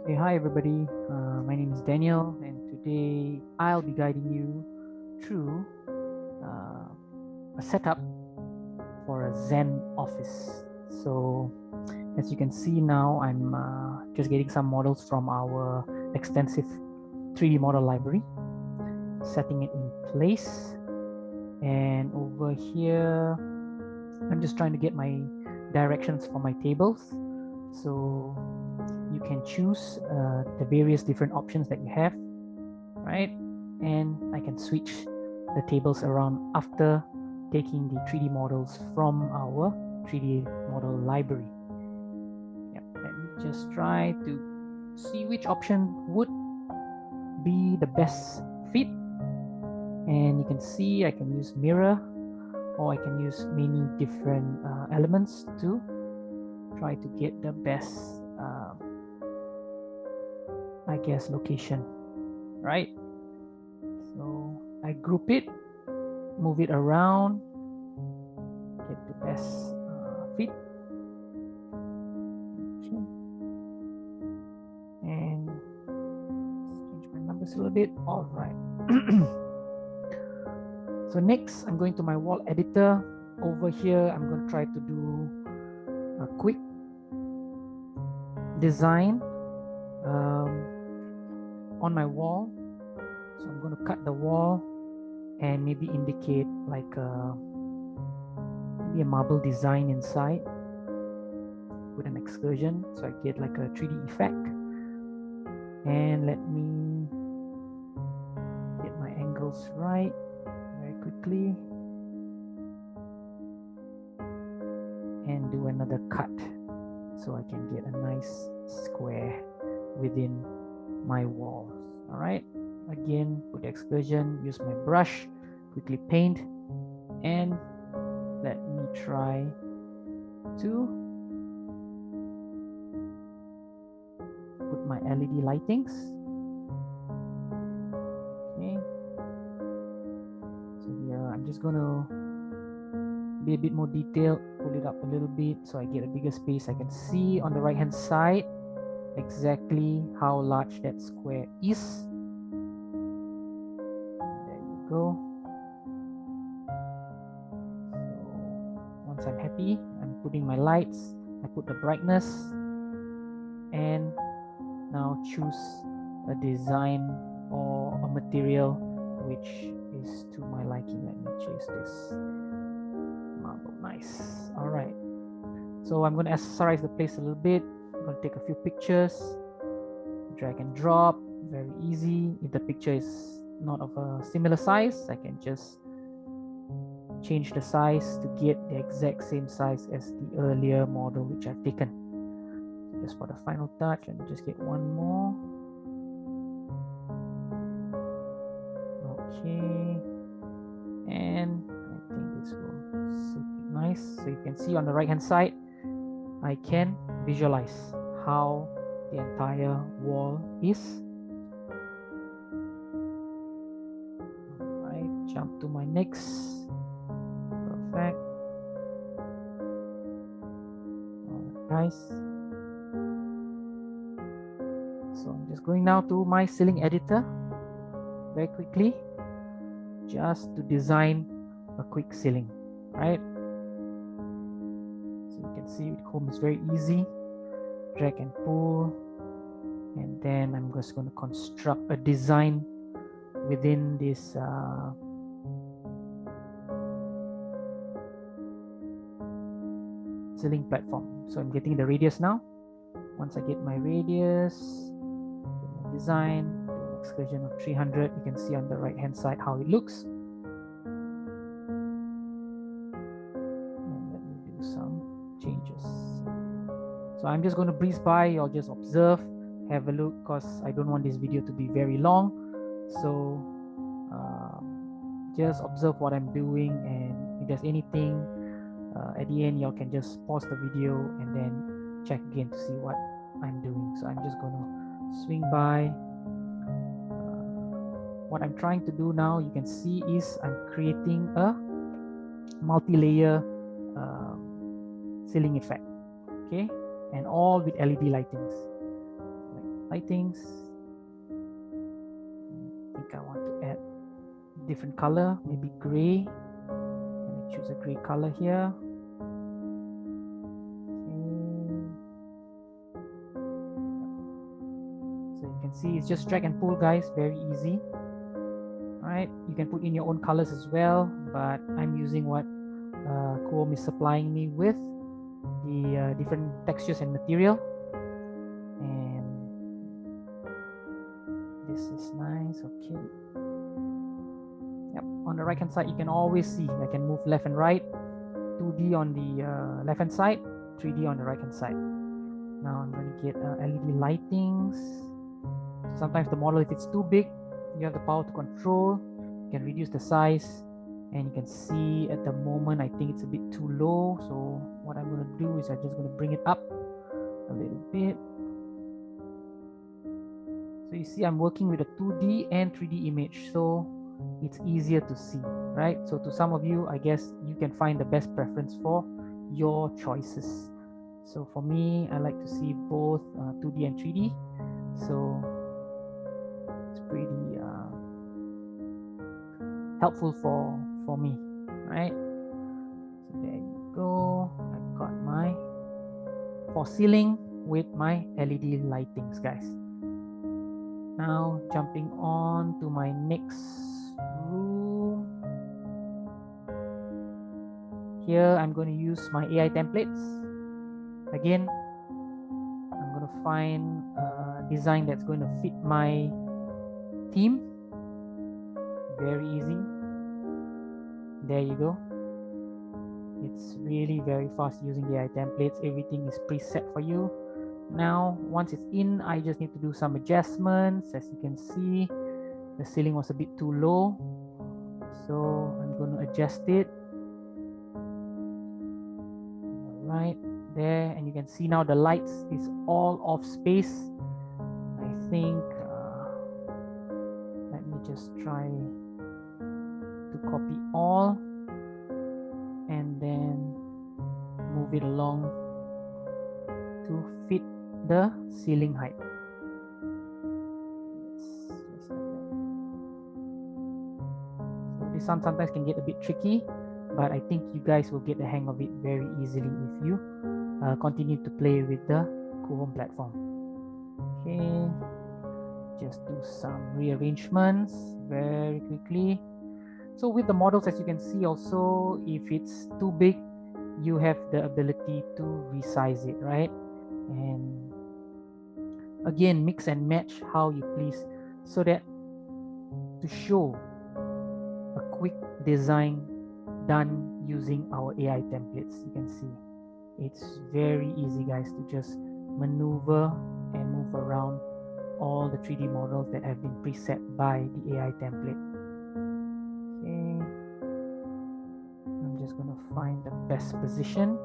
Hey, hi everybody. My name is Daniel, and today I'll be guiding you through a setup for a Zen office. So, as you can see now, I'm just getting some models from our extensive 3D model library, setting it in place. And over here, I'm just trying to get my directions for my tables. So you can choose the various different options that you have, right? And I can switch the tables around after taking the 3D models from our 3D model library. Yep. Let me just try to see which option would be the best fit. And you can see I can use mirror, or I can use many different elements to try to get the best I guess location, right? So I group it, move it around, get the best fit. Okay. And change my numbers a little bit. All right. So next, I'm going to my wall editor. Over here, I'm going to try to do a quick design on my wall. So I'm going to cut the wall and maybe indicate like maybe a marble design inside with an excursion, so I get like a 3D effect. And let me get my angles right very quickly and do another cut so I can get a nice square within my walls. All right, again, put the excursion, use my brush, quickly paint, and let me try to put my LED lightings. Okay, so here I'm just gonna be a bit more detailed, pull it up a little bit so I get a bigger space. I can see on the right hand side exactly how large that square is. There you go. So once I'm happy, I'm putting my lights, I put the brightness, and now choose a design or a material which is to my liking. Let me choose this marble. Nice. All right, so I'm going to accessorize the place a little bit. I'm going to take a few pictures, drag and drop, very easy. If the picture is not of a similar size, I can just change the size to get the exact same size as the earlier model which I've taken. So just for the final touch, let me just get one more. Okay, and I think this will suit it nice. So you can see on the right hand side, I can visualize how the entire wall is. All right, jump to my next. Perfect. All right, guys. So I'm just going now to my ceiling editor very quickly, just to design a quick ceiling, right? So you can see with Chrome is very easy, drag and pull, and then I'm just going to construct a design within this ceiling platform. So I'm getting the radius now. Once I get my radius, get my design, do an excursion of 300. You can see on the right hand side how it looks. And let me do some changes. So I'm just going to breeze by. I'll just observe, have a look, because I don't want this video to be very long. So just observe what I'm doing, and if there's anything at the end, y'all can just pause the video and then check again to see what I'm doing. So I'm just going to swing by. What I'm trying to do now, you can see, is I'm creating a multi-layer ceiling effect, okay, and all with LED lightings. Like lightings. I think I want to add different color, maybe gray. Let me choose a gray color here. So you can see it's just drag and pull, guys, very easy. All right, you can put in your own colors as well, but I'm using what Chrome is supplying me with, the different textures and material. And this is nice. Okay. Yep. On the right hand side, you can always see I can move left and right, 2D on the left hand side, 3D on the right hand side. Now I'm going to get LED lightings. So sometimes the model, if it's too big, you have the power to control. You can reduce the size, and you can see at the moment I think it's a bit too low. So what I'm going to do is I'm just going to bring it up a little bit. So you see I'm working with a 2D and 3D image, so it's easier to see, right? So to some of you, I guess you can find the best preference for your choices. So for me, I like to see both 2D and 3D. So it's pretty helpful for me, right? So there you go. I've got my for ceiling with my LED lightings, guys. Now jumping on to my next room. Here I'm going to use my AI templates. Again, I'm going to find a design that's going to fit my theme. Very easy. There you go. It's really very fast using the AI templates. Everything is preset for you. Now, once it's in, I just need to do some adjustments. As you can see, the ceiling was a bit too low. So I'm going to adjust it. Right there, and you can see now the lights is all off space. I think let me just try to copy all and then move it along to fit the ceiling height. Just like that. So this one sometimes can get a bit tricky, but I think you guys will get the hang of it very easily if you continue to play with the Chrome platform. Okay, just do some rearrangements very quickly. So with the models, as you can see also, if it's too big, you have the ability to resize it, right? And again, mix and match how you please, so that to show a quick design done using our AI templates. You can see it's very easy, guys, to just maneuver and move around all the 3D models that have been preset by the AI template. Okay, I'm just going to find the best position.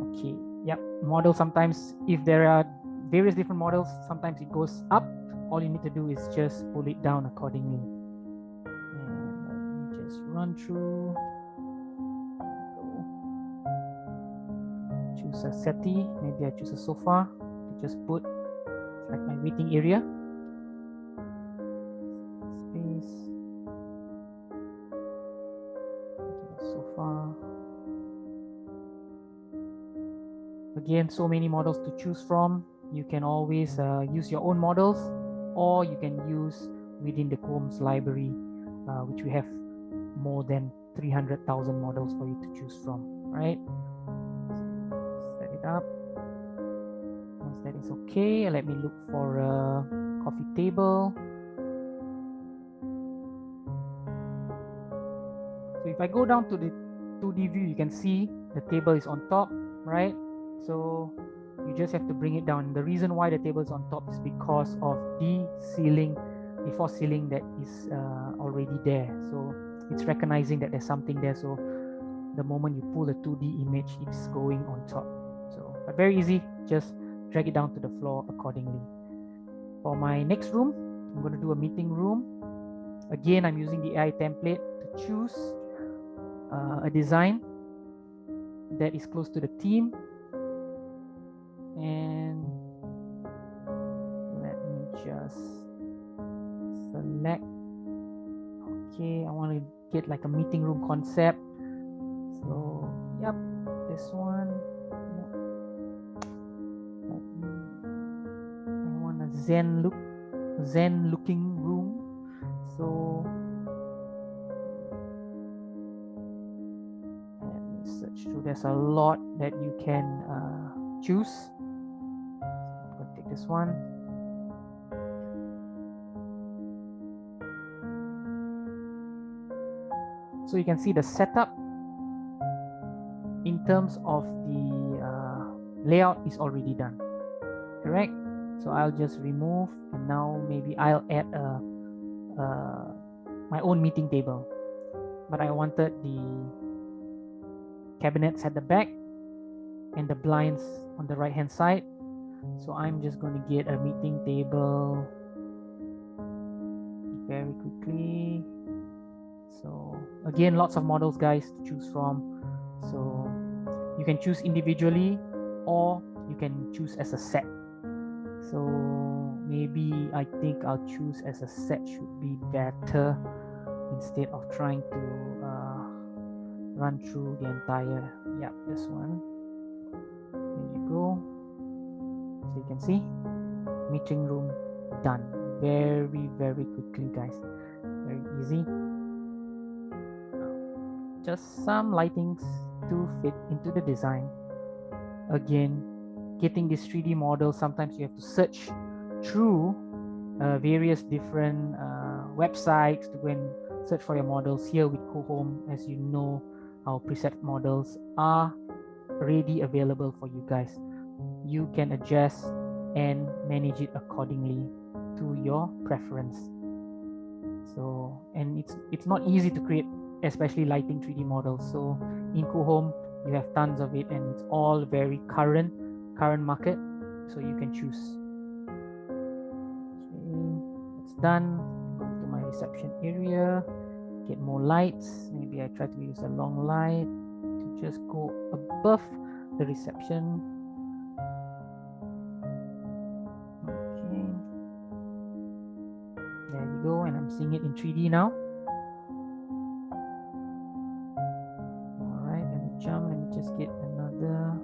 Okay, yep, model sometimes, if there are various different models, sometimes it goes up. All you need to do is just pull it down accordingly. And let me just run through. Choose a settee. Maybe I choose a sofa to just put like my waiting area. Space. Sofa. Again, so many models to choose from. You can always use your own models, or you can use within the Chrome's library, which we have more than 300,000 models for you to choose from, right? Set it up. Once that is okay, let me look for a coffee table. So if I go down to the 2D view, you can see the table is on top, right? So you just have to bring it down. The reason why the table is on top is because of the ceiling, the false ceiling that is already there. So it's recognizing that there's something there. So the moment you pull the 2D image, it's going on top. So, but very easy, just drag it down to the floor accordingly. For my next room, I'm going to do a meeting room. Again, I'm using the AI template to choose a design that is close to the theme. and let me just select. Okay, I want to get like a meeting room concept. So, yep, this one. I want a Zen looking room. So let me search through. There's a lot that you can choose. I'm going to take this one. So you can see the setup in terms of the layout is already done, correct? So I'll just remove, and now maybe I'll add my own meeting table, but I wanted the cabinets at the back and the blinds on the right hand side. So I'm just going to get a meeting table very quickly. So again, lots of models, guys, to choose from. So you can choose individually or you can choose as a set. So maybe I think I'll choose as a set should be better instead of trying to run through the entire, yeah, this one. There you go. So you can see meeting room done very quickly, guys. Very easy. Just some lightings to fit into the design. Again, getting this 3D model, sometimes you have to search through various different websites to go and search for your models. Here with Cohome, as you know, our preset models are ready available for you guys. You can adjust and manage it accordingly to your preference. So, and it's not easy to create, especially lighting 3D models. So in Cohome, you have tons of it, and it's all very current market, so you can choose. Okay, it's done. Go to my reception area, get more lights. Maybe I try to use a long light to just go above the reception. Okay, there you go, and I'm seeing it in 3D now. All right, let me jump. Let me just get another,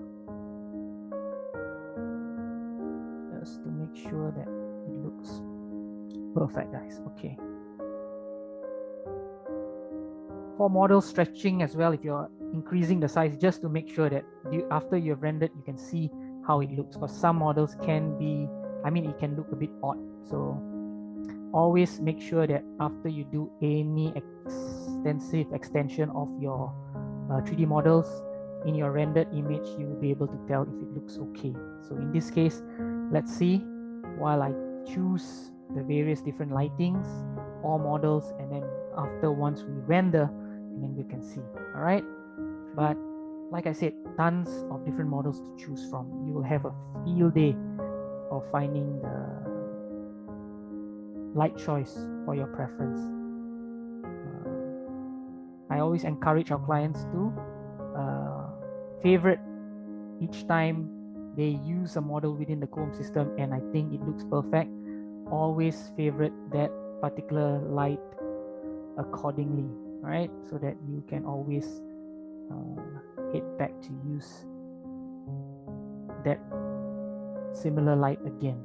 just to make sure that it looks perfect, guys. Okay. For model stretching as well, if you're increasing the size, just to make sure that after you've rendered, you can see how it looks, because some models can be, I mean, it can look a bit odd. So always make sure that after you do any extensive extension of your 3D models in your rendered image, you will be able to tell if it looks okay. So in this case, let's see, while I choose the various different lightings or models, and then after, once we render, and then we can see. All right, but like I said, tons of different models to choose from. You will have a field day of finding the light choice for your preference. I always encourage our clients to favorite each time they use a model within the Cohome system, and I think it looks perfect. Always favorite that particular light accordingly, right? So that you can always head back to use that similar light again.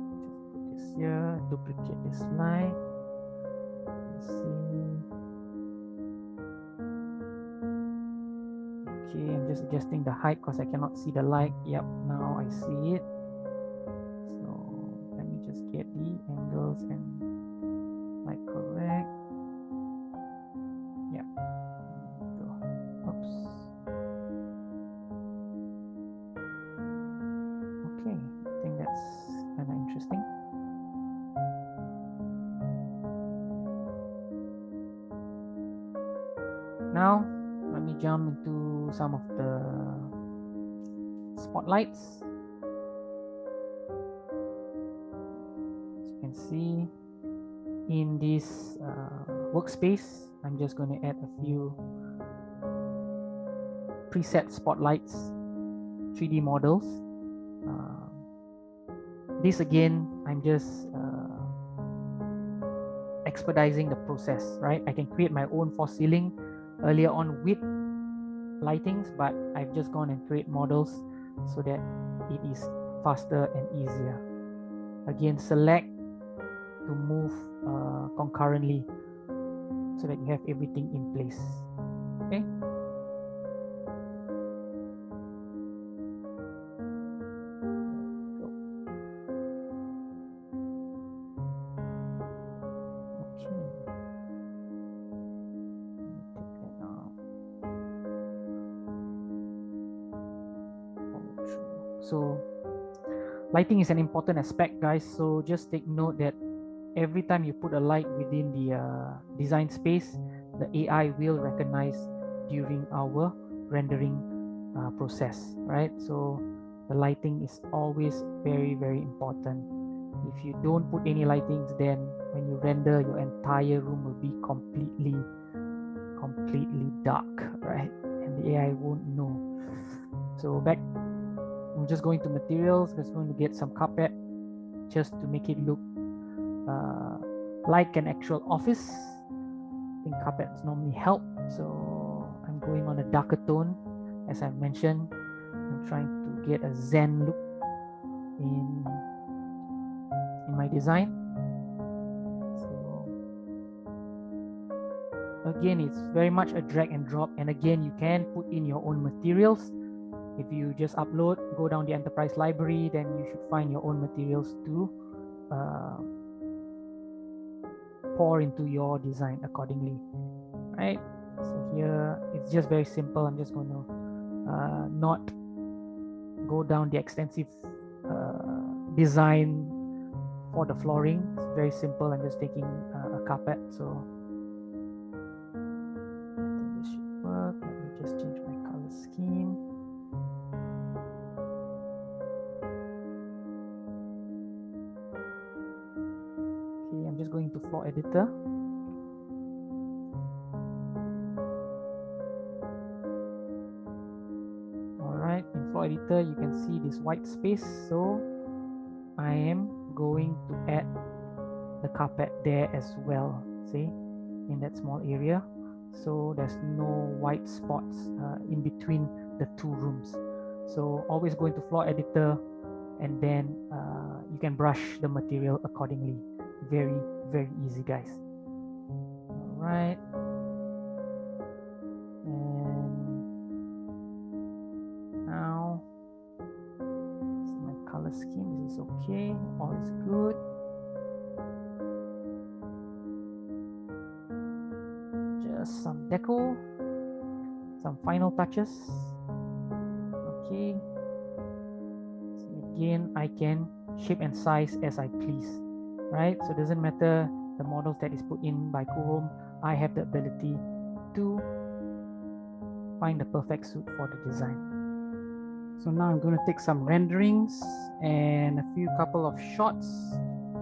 Just put this here, duplicate this light. Let's see. Okay, I'm just adjusting the height because I cannot see the light. Yep, now I see it. So let me just get the angles and light correct. Yep. Oops. Okay, I think that's kind of interesting. Now, let me jump into some of the spotlights. As you can see, in this workspace, I'm just going to add a few preset spotlights, 3D models. This again, I'm just expediting the process, right? I can create my own false ceiling earlier on with lightings, but I've just gone and create models so that it is faster and easier. Again, select to move concurrently so that you have everything in place. Okay. So lighting is an important aspect, guys. So just take note that every time you put a light within the design space, the AI will recognize during our rendering process, right? So the lighting is always very, very important. If you don't put any lightings, then when you render, your entire room will be completely dark, right? And the AI won't know. So back, I'm just going to materials, just going to get some carpet just to make it look like an actual office. I think carpets normally help, so I'm going on a darker tone. As I mentioned, I'm trying to get a zen look in my design. So again, it's very much a drag and drop, and again, you can put in your own materials. If you just upload, go down the enterprise library, then you should find your own materials to pour into your design accordingly, right? So here it's just very simple. I'm just going to not go down the extensive design for the flooring. It's very simple. I'm just taking a carpet, so I think this should work. Let me just change my color scheme. Okay, I'm just going to floor editor. In floor editor, you can see this white space, so I am going to add the carpet there as well, see, in that small area, so there's no white spots in between the two rooms. So always go into floor editor, and then you can brush the material accordingly. Very, very easy, guys. All right. Scheme, this is okay, all is good. Just some deco, some final touches. Okay, so again, I can shape and size as I please, right? So it doesn't matter the models that is put in by Kuhome, I have the ability to find the perfect suit for the design. So now I'm going to take some renderings and a few couple of shots,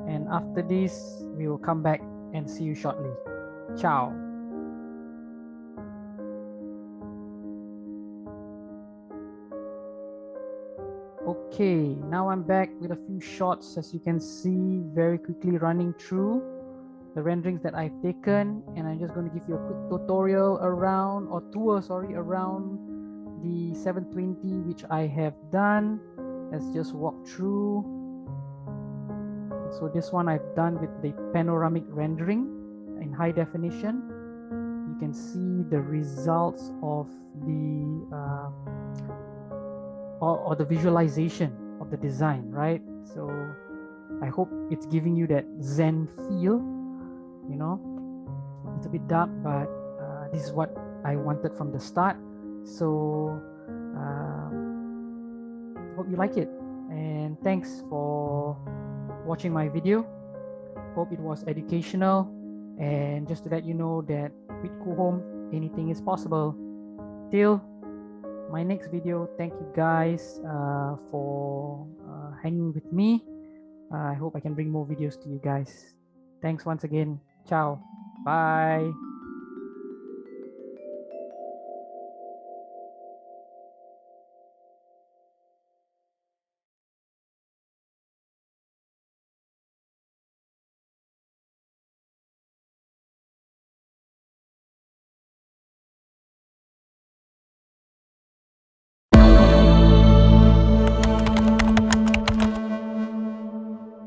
and after this we will come back and see you shortly. Ciao. Okay, now I'm back with a few shots, as you can see, very quickly running through the renderings that I've taken, and I'm just going to give you a quick tutorial around, or tour, sorry, around the 720 which I have done. Let's just walk through. So this one I've done with the panoramic rendering in high definition. You can see the results of the or the visualization of the design, right? So I hope it's giving you that zen feel. You know, it's a bit dark, but this is what I wanted from the start. So hope you like it, and thanks for watching my video. Hope it was educational, and just to let you know that with Kuhome, anything is possible. Till my next video, thank you guys for hanging with me. I hope I can bring more videos to you guys. Thanks once again. Ciao. Bye.